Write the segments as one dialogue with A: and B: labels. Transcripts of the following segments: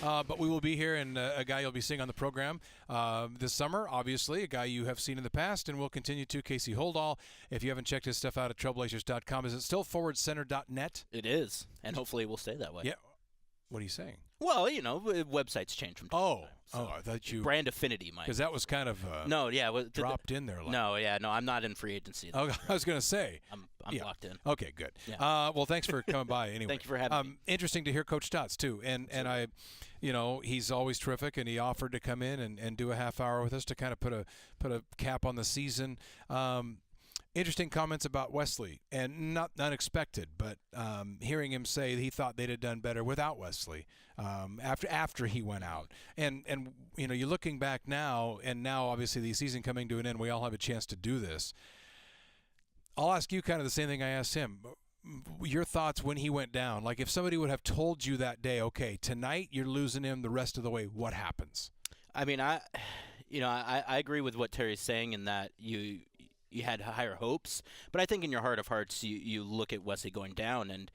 A: But we will be here, and a guy you'll be seeing on the program this summer, obviously, a guy you have seen in the past, and will continue to, Casey Holdahl. If you haven't checked his stuff out at trailblazers.com, is it still forwardcenter.net?
B: It is, and hopefully it will stay that way.
A: Yeah. What are you saying?
B: Well, websites change from time to time. So
A: I thought you
B: brand affinity, Mike.
A: Because that was kind of dropped in there.
B: I'm not in free agency.
A: I was going to say
B: I'm locked in.
A: Okay, good.
B: Yeah.
A: Well, thanks for coming by. Anyway,
B: thank you for having me.
A: Interesting to hear Coach Stotts too, and I, he's always terrific, and he offered to come in and do a half hour with us to kind of put a cap on the season. Interesting comments about Wesley, and not unexpected, but hearing him say he thought they'd have done better without Wesley after he went out. And you're looking back now, and now obviously the season coming to an end, we all have a chance to do this. I'll ask you kind of the same thing I asked him. Your thoughts when he went down. Like if somebody would have told you that day, okay, tonight you're losing him the rest of the way, what happens?
B: I mean, I agree with what Terry's saying in that you had higher hopes, but I think in your heart of hearts you look at Wesley going down, and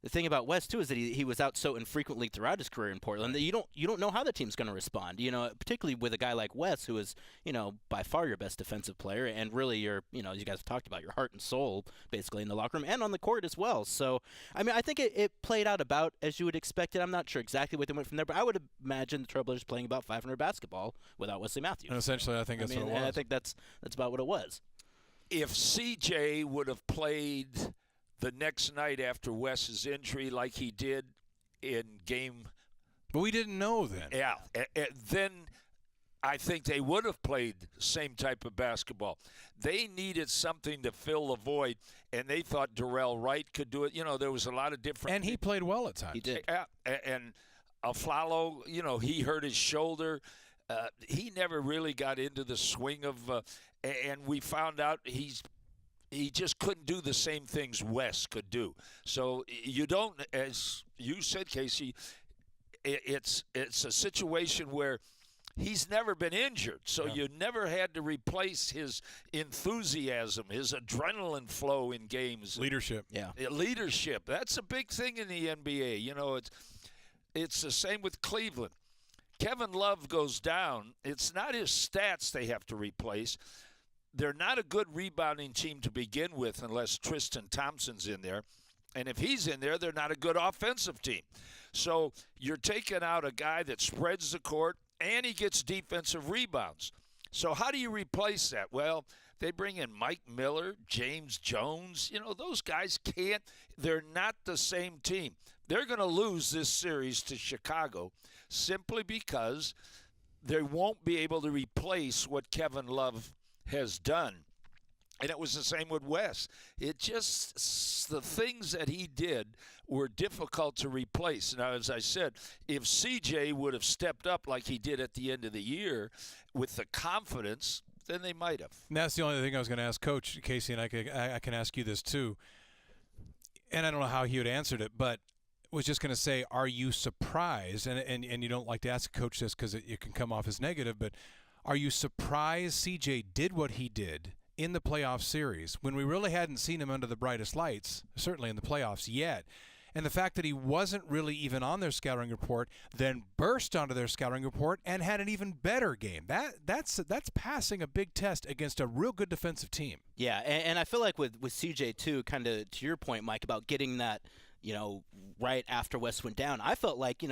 B: the thing about Wes too is that he was out so infrequently throughout his career in Portland that you don't know how the team's going to respond. Particularly with a guy like Wes, who is by far your best defensive player, and really your as you guys have talked about, your heart and soul basically in the locker room and on the court as well. So I mean, I think it played out about as you would expect it. I'm not sure exactly what they went from there, but I would imagine the Trailblazers playing about 500 basketball without Wesley Matthews.
A: And essentially, I think that's what it was.
B: And I think that's about what it was.
C: If CJ would have played the next night after Wes's injury like he did in game...
A: But we didn't know then.
C: Yeah. Then I think they would have played the same type of basketball. They needed something to fill the void, and they thought Darrell Wright could do it. There was a lot of different...
A: And he played well at times.
B: He did.
C: Yeah. And Aflalo, he hurt his shoulder. He never really got into the swing of, and we found out he just couldn't do the same things Wes could do. So you don't, as you said, Casey, it's a situation where he's never been injured. So you never had to replace his enthusiasm, his adrenaline flow in games.
A: Leadership.
B: Yeah.
C: Leadership. That's a big thing in the NBA. It's the same with Cleveland. Kevin Love goes down. It's not his stats they have to replace. They're not a good rebounding team to begin with unless Tristan Thompson's in there. And if he's in there, they're not a good offensive team. So you're taking out a guy that spreads the court and he gets defensive rebounds. So how do you replace that? Well, they bring in Mike Miller, James Jones. Those guys can't. They're not the same team. They're going to lose this series to Chicago simply because they won't be able to replace what Kevin Love has done. And it was the same with Wes. The things that he did were difficult to replace. Now, as I said, if CJ would have stepped up like he did at the end of the year with the confidence, then they might have.
A: And that's the only thing I was going to ask Coach Casey, and I can ask you this too. And I don't know how he would have answered it, but was just going to say, are you surprised? And you don't like to ask a coach this because it can come off as negative, but are you surprised CJ did what he did in the playoff series when we really hadn't seen him under the brightest lights, certainly in the playoffs yet? And the fact that he wasn't really even on their scouting report, then burst onto their scouting report and had an even better game. That's passing a big test against a real good defensive team.
B: Yeah, and I feel like with CJ too, kind of to your point, Mike, about getting that, right after Wes went down, I felt like,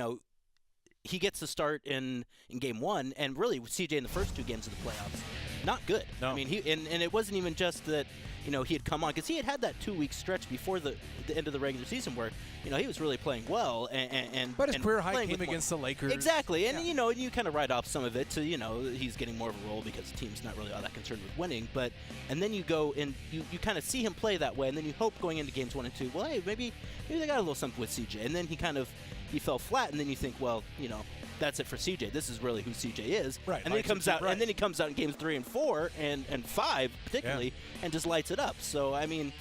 B: he gets the start in game one, and really with CJ in the first two games of the playoffs, not good.
A: No.
B: I mean, and it wasn't even just that, he had come on, because he had that 2-week stretch before the end of the regular season where, he was really playing well.
A: But his career high came against the Lakers.
B: Exactly, and you kind of write off some of it to, he's getting more of a role because the team's not really all that concerned with winning. And then you go and you kind of see him play that way, and then you hope going into games 1 and 2, well, hey, maybe they got a little something with CJ. And then he fell flat, and then you think, well, that's it for CJ. This is really who CJ is.
A: Right.
B: And then he comes out, and then he comes out in games 3 and 4 and 5 particularly, and just lights it up. So I mean,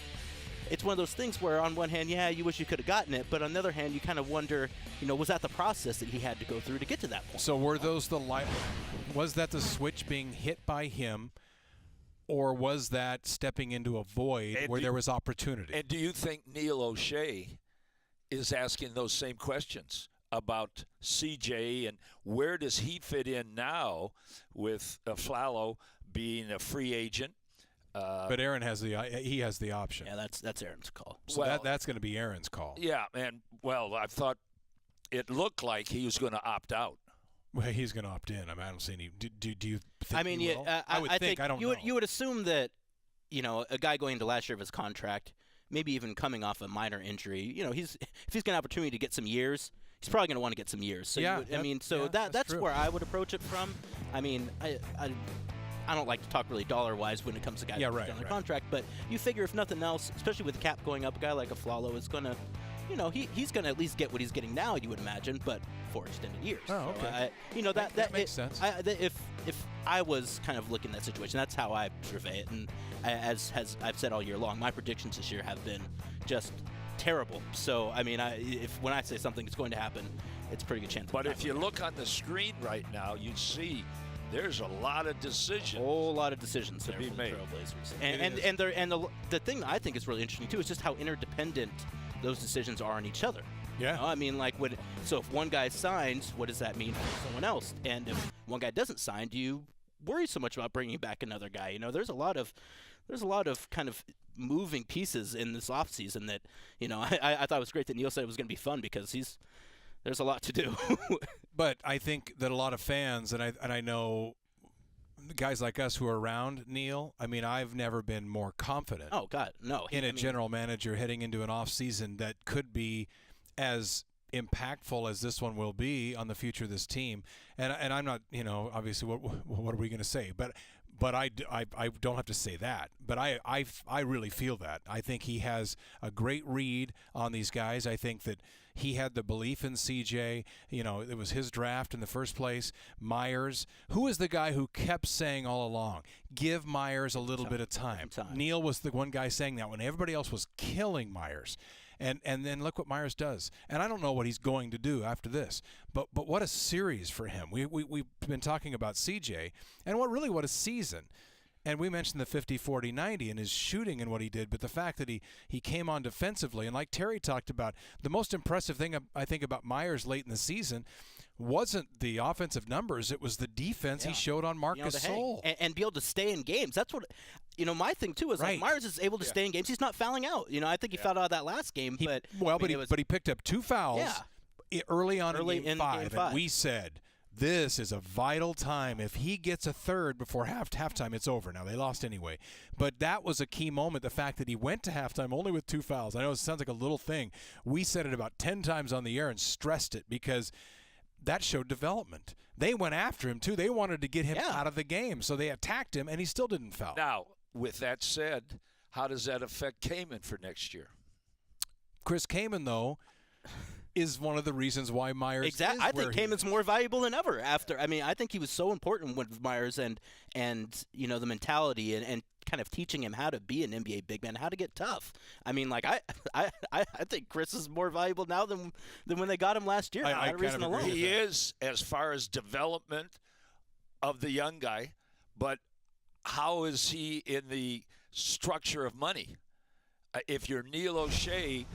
B: it's one of those things where on one hand, you wish you could have gotten it, but on the other hand, you kind of wonder, was that the process that he had to go through to get to that point?
A: So were those was that the switch being hit by him, or was that stepping into a void where there was opportunity?
C: And do you think Neil O'Shea is asking those same questions? about CJ and where does he fit in now with Flalo being a free agent.
A: But Aaron has the option.
B: Yeah, that's Aaron's call.
A: So that's going to be Aaron's call.
C: Yeah, and I thought it looked like he was going to opt out.
A: Well, he's going to opt in. I mean, I don't see any. Do you think
B: I mean,
A: he will? I would think. I don't know.
B: You would assume that, a guy going into last year of his contract, maybe even coming off a minor injury, if he's got an opportunity to get some years, he's probably going to want to get some years. So that's
A: true.
B: where I would approach it from. I mean, I don't like to talk really dollar-wise when it comes to guys on the contract, but you figure if nothing else, especially with the cap going up, a guy like a Flalo is going to, he's going to at least get what he's getting now, you would imagine, but for extended years.
A: Oh, okay.
B: So,
A: that makes sense.
B: If I was kind of looking at that situation, that's how I survey it. And as I've said all year long, my predictions this year have been just terrible. So, I mean, when I say something is going to happen, it's a pretty good chance.
C: But if you look on the screen right now, you see there's a lot of decisions.
B: A whole lot of decisions
C: to be made.
B: And the thing that I think is really interesting too is just how interdependent those decisions are on each other.
A: Yeah.
B: I mean, so if one guy signs, what does that mean for someone else? And if one guy doesn't sign, do you worry so much about bringing back another guy? There's a lot of kind of moving pieces in this offseason that I thought it was great that Neil said it was going to be fun because there's a lot to do.
A: But I think that a lot of fans, and I know guys like us who are around Neil, I mean, I've never been more confident.
B: Oh, God, no.
A: In a general manager heading into an offseason that could be as impactful as this one will be on the future of this team. And I'm not, obviously, what are we going to say? But I don't have to say that. But I really feel that. I think he has a great read on these guys. I think that he had the belief in CJ. It was his draft in the first place. Myers, who is the guy who kept saying all along, give Myers a little bit of time. Neil was the one guy saying that when everybody else was killing Myers. And then look what Myers does. And I don't know what he's going to do after this. But what a series for him. We've been talking about CJ and what a season. And we mentioned the 50-40-90 and his shooting and what he did, but the fact that he came on defensively, and like Terry talked about, the most impressive thing I think about Myers late in the season wasn't the offensive numbers, it was the defense he showed on Marcus Gasol.
B: And be able to stay in games. That's what my thing too is like Myers is able to stay in games. He's not fouling out. I think he fouled out that last game, but
A: he picked up 2 fouls early on in game 5, and we said this is a vital time. If he gets a third before halftime, it's over. Now, they lost anyway. But that was a key moment, the fact that he went to halftime only with 2 fouls. I know it sounds like a little thing. We said it about 10 times on the air and stressed it because that showed development. They went after him, too. They wanted to get him out of the game, so they attacked him, and he still didn't foul.
C: Now, with that said, how does that affect Kaman for next year?
A: Chris Kaman, though, is one of the reasons why Myers
B: exactly. I think Kaman's more valuable than ever after. I mean, I think he was so important with Myers and the mentality and kind of teaching him how to be an NBA big man, how to get tough. I mean, like I think Chris is more valuable now than when they got him last year.
A: I kind of agree.
C: He is as far as development of the young guy, but how is he in the structure of money? If you're Neil O'Shea,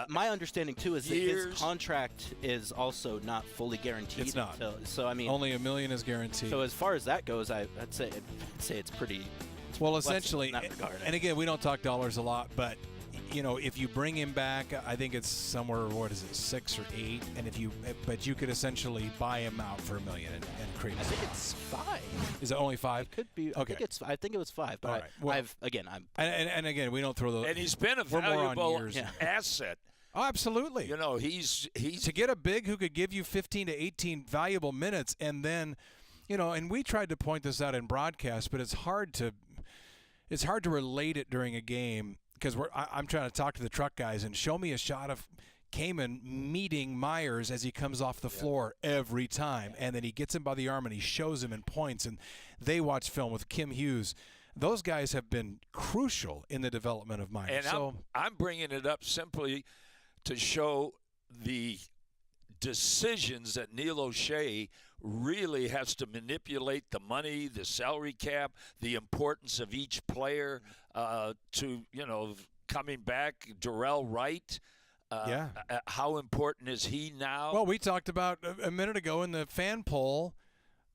B: my understanding too is that his contract is also not fully guaranteed.
A: It's not.
B: So I mean,
A: only $1 million is guaranteed.
B: So as far as that goes, I'd say it's pretty.
A: Well, essentially, and again, we don't talk dollars a lot, but if you bring him back, I think it's somewhere, 6 or 8, and but you could essentially buy him out for $1 million and create.
B: I think it's 5.
A: Is it only 5?
B: It could be.
A: Okay.
B: I think it was 5. But
A: all right. Well,
B: I'm
A: again, we don't throw those.
C: And he's been a valuable asset.
A: Oh, absolutely.
C: He's
A: to get a big who could give you 15 to 18 valuable minutes, and then, and we tried to point this out in broadcast, but it's hard to relate it during a game. Because I'm trying to talk to the truck guys and show me a shot of Kaman meeting Myers as he comes off the floor every time. And then he gets him by the arm and he shows him and points. And they watch film with Kim Hughes. Those guys have been crucial in the development of Myers.
C: And I'm bringing it up simply to show the decisions that Neil O'Shea really has to manipulate the money, the salary cap, the importance of each player to, coming back. Darrell Wright, How important is he now?
A: Well, we talked about a minute ago in the fan poll.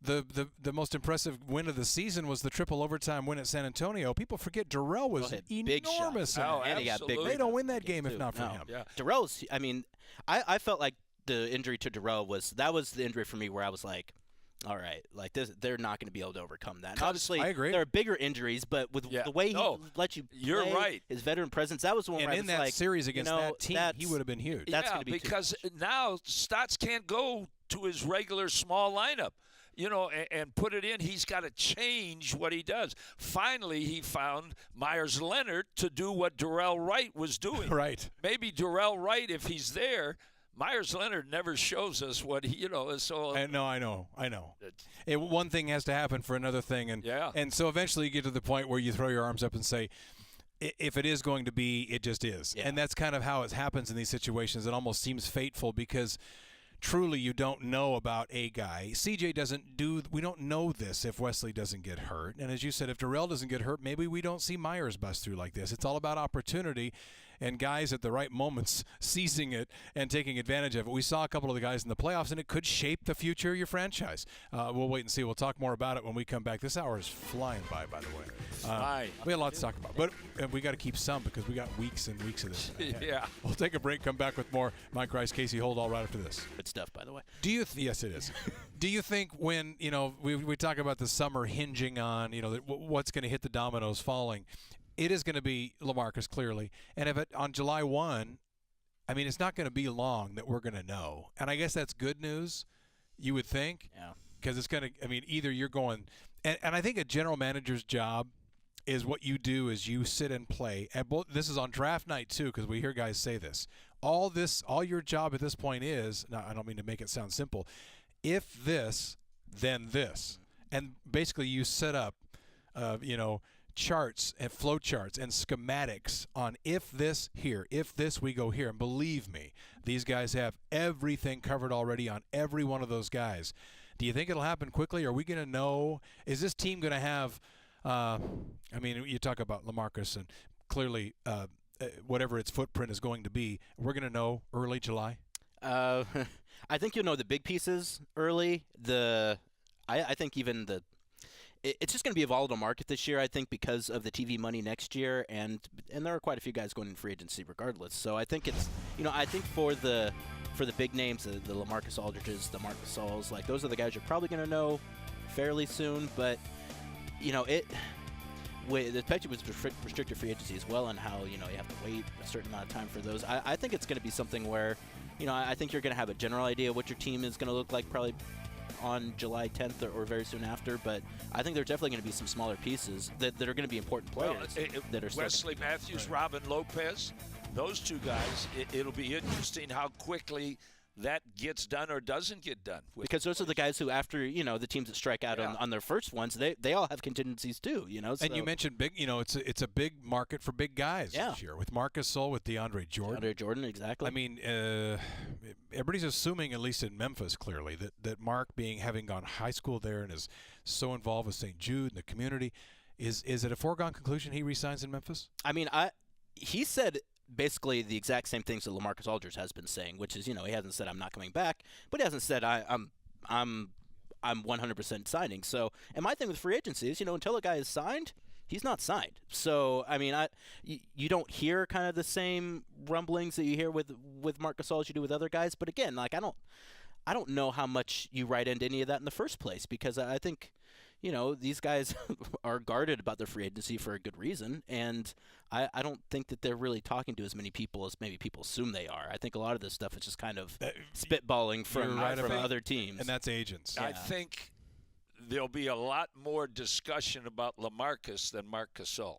A: The most impressive win of the season was the triple overtime win at San Antonio. People forget Darrell was enormous.
B: And he got big.
A: They don't win that game if not for him.
C: Yeah.
B: Darrell's. I mean, I felt like the injury to Darrell was the injury for me where I was like, all right, like this, they're not going to be able to overcome that. And obviously,
A: I agree.
B: There are bigger injuries, but with the way he let you
C: you're
B: play,
C: right.
B: his veteran presence, that was the one
A: and
B: where I
A: in
B: was
A: that
B: like,
A: series against that team, he would have been huge.
B: That's going to be
C: because now Stotts can't go to his regular small lineup. And put it in. He's got to change what he does. Finally, he found Myers Leonard to do what Darrell Wright was doing.
A: Right.
C: Maybe Darrell Wright, if he's there, Myers Leonard never shows us what he, so.
A: I know. One thing has to happen for another thing, and so eventually you get to the point where you throw your arms up and say, if it is going to be, it just is.
B: Yeah.
A: And that's kind of how it happens in these situations. It almost seems fateful because truly you don't know about a guy. CJ we don't know this if Wesley doesn't get hurt. And as you said, if Darrell doesn't get hurt, maybe we don't see Myers bust through like this. It's all about opportunity and guys at the right moments seizing it and taking advantage of it. We saw a couple of the guys in the playoffs, and it could shape the future of your franchise. We'll wait and see. We'll talk more about it when we come back. This hour is flying by the way. We had a lot to talk about, but we got to keep some because we got weeks and weeks of this.
C: Yeah.
A: We'll take a break, come back with more. Mike Rice, Casey Holdahl right after this.
B: good stuff, by the way.
A: Yes, it is. Do you think when, we talk about the summer hinging on, what's going to hit the dominoes falling, it is going to be LaMarcus clearly. And if on July 1, I mean, it's not going to be long that we're going to know. And I guess that's good news, you would think.
B: Yeah.
A: Because it's going to, either you're going, and I think a general manager's job is what you do is you sit and play. And this is on draft night too, because we hear guys say this. All your job at this point is, now I don't mean to make it sound simple, if this, then this. And basically you set up, charts and flow charts and schematics on if this here, if this we go here. And believe me, these guys have everything covered already on every one of those guys. Do you think it'll happen quickly? Are we going to know? Is this team going to have you talk about LaMarcus and clearly whatever its footprint is going to be, we're going to know early July?
B: I think you'll know the big pieces early. I think even it's just going to be a volatile market this year, I think, because of the TV money next year, and there are quite a few guys going in free agency regardless. So I think it's, I think for the big names, the LaMarcus Aldridges, the Marc Gasols, like those are the guys you're probably going to know fairly soon. But especially with restricted free agency as well, and how you have to wait a certain amount of time for those. I think it's going to be something where, I think you're going to have a general idea what your team is going to look like probably on July 10th or very soon after, but I think there's definitely going to be some smaller pieces that are going to be important players. That are
C: Wesley Matthews, Robin Lopez, those two guys, it'll be interesting how quickly that gets done or doesn't get done.
B: Because those are the guys who, after, the teams that strike out on their first ones, they all have contingencies too, So.
A: And you mentioned big, it's a big market for big guys this year with Marc Gasol, with DeAndre Jordan.
B: DeAndre Jordan, exactly.
A: I mean, everybody's assuming, at least in Memphis, clearly, that Mark having gone high school there and is so involved with St. Jude and the community, is it a foregone conclusion he resigns in Memphis?
B: I mean, he said basically the exact same things that LaMarcus Aldridge has been saying, which is, he hasn't said I'm not coming back, but he hasn't said I'm 100% signing. So, and my thing with free agency is, until a guy is signed, he's not signed. So, I mean, you don't hear kind of the same rumblings that you hear with Marc Gasol as you do with other guys. But again, like I don't know how much you write into any of that in the first place, because I think, these guys are guarded about their free agency for a good reason, and I don't think that they're really talking to as many people as maybe people assume they are. I think a lot of this stuff is just kind of spitballing from other teams.
A: And that's agents.
C: I think there'll be a lot more discussion about LaMarcus than Marc Gasol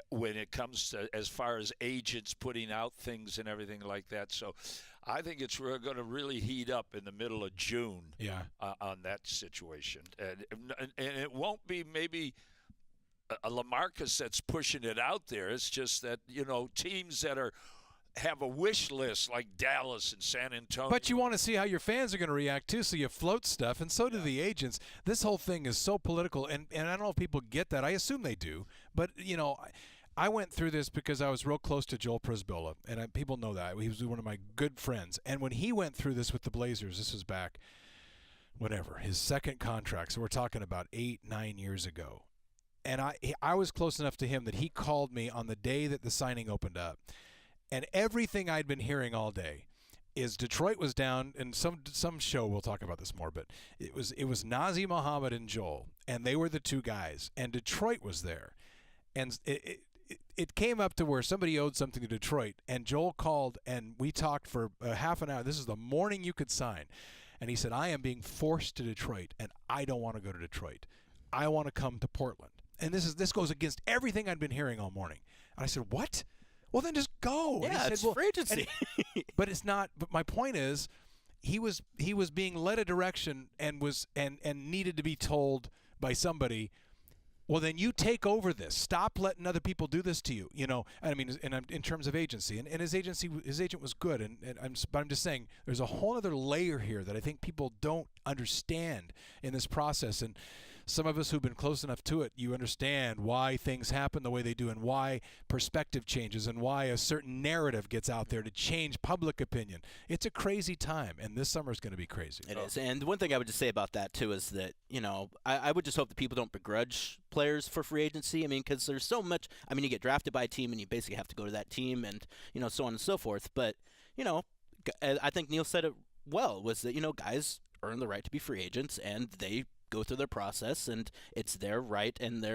C: when it comes to as far as agents putting out things and everything like that. So I think it's going to really heat up in the middle of June on that situation. And it won't be maybe a LaMarcus that's pushing it out there. It's just that, teams that have a wish list like Dallas and San Antonio.
A: But you want to see how your fans are going to react too, so you float stuff, and so do the agents. This whole thing is so political, and I don't know if people get that. I assume they do. But, I went through this because I was real close to Joel Prisbilla, and people know that. He was one of my good friends. And when he went through this with the Blazers, this was back, whatever, his second contract. So we're talking about 8-9 years ago. And I was close enough to him that he called me on the day that the signing opened up. And everything I'd been hearing all day is Detroit was down, and some show we'll talk about this more, but it was Nazr Mohammed and Joel, and they were the two guys, and Detroit was there. And it came up to where somebody owed something to Detroit, and Joel called, and we talked for half an hour. This is the morning you could sign. And he said, I am being forced to Detroit, and I don't want to go to Detroit. I want to come to Portland. And this goes against everything I'd been hearing all morning. And I said, what? Well, then just go.
B: Yeah,
A: and
B: it's free agency.
A: But it's not. But my point is, he was being led a direction and needed to be told by somebody, well, then you take over this. Stop letting other people do this to you. You know, I mean, in terms of agency, and his agent was good. But I'm just saying, there's a whole other layer here that I think people don't understand in this process. And some of us who've been close enough to it, you understand why things happen the way they do and why perspective changes and why a certain narrative gets out there to change public opinion. It's a crazy time, and this summer is going to be crazy.
B: It is. And one thing I would just say about that, too, is that, you know, I would just hope that people don't begrudge players for free agency. I mean, because there's so much. I mean, you get drafted by a team, and you basically have to go to that team and, you know, so on and so forth. But, you know, I think Neil said it well, was that, you know, guys earn the right to be free agents, and they go through their process, and it's their right, and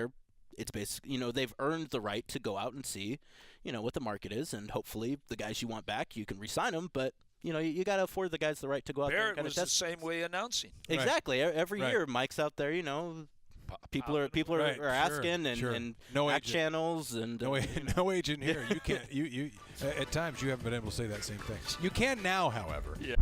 B: it's basically, you know, they've earned the right to go out and see, you know, what the market is, and hopefully the guys you want back, you can re-sign them, but, you know, you got to afford the guys the right to go out there and kind of test.
C: Barrett was the same way announcing.
B: Exactly. Right. Every year, Mike's out there, you know, people are asking and
A: no
B: back channels and
A: no agent here. You can't. You at times you haven't been able to say that same thing. You can now, however.
C: Yeah.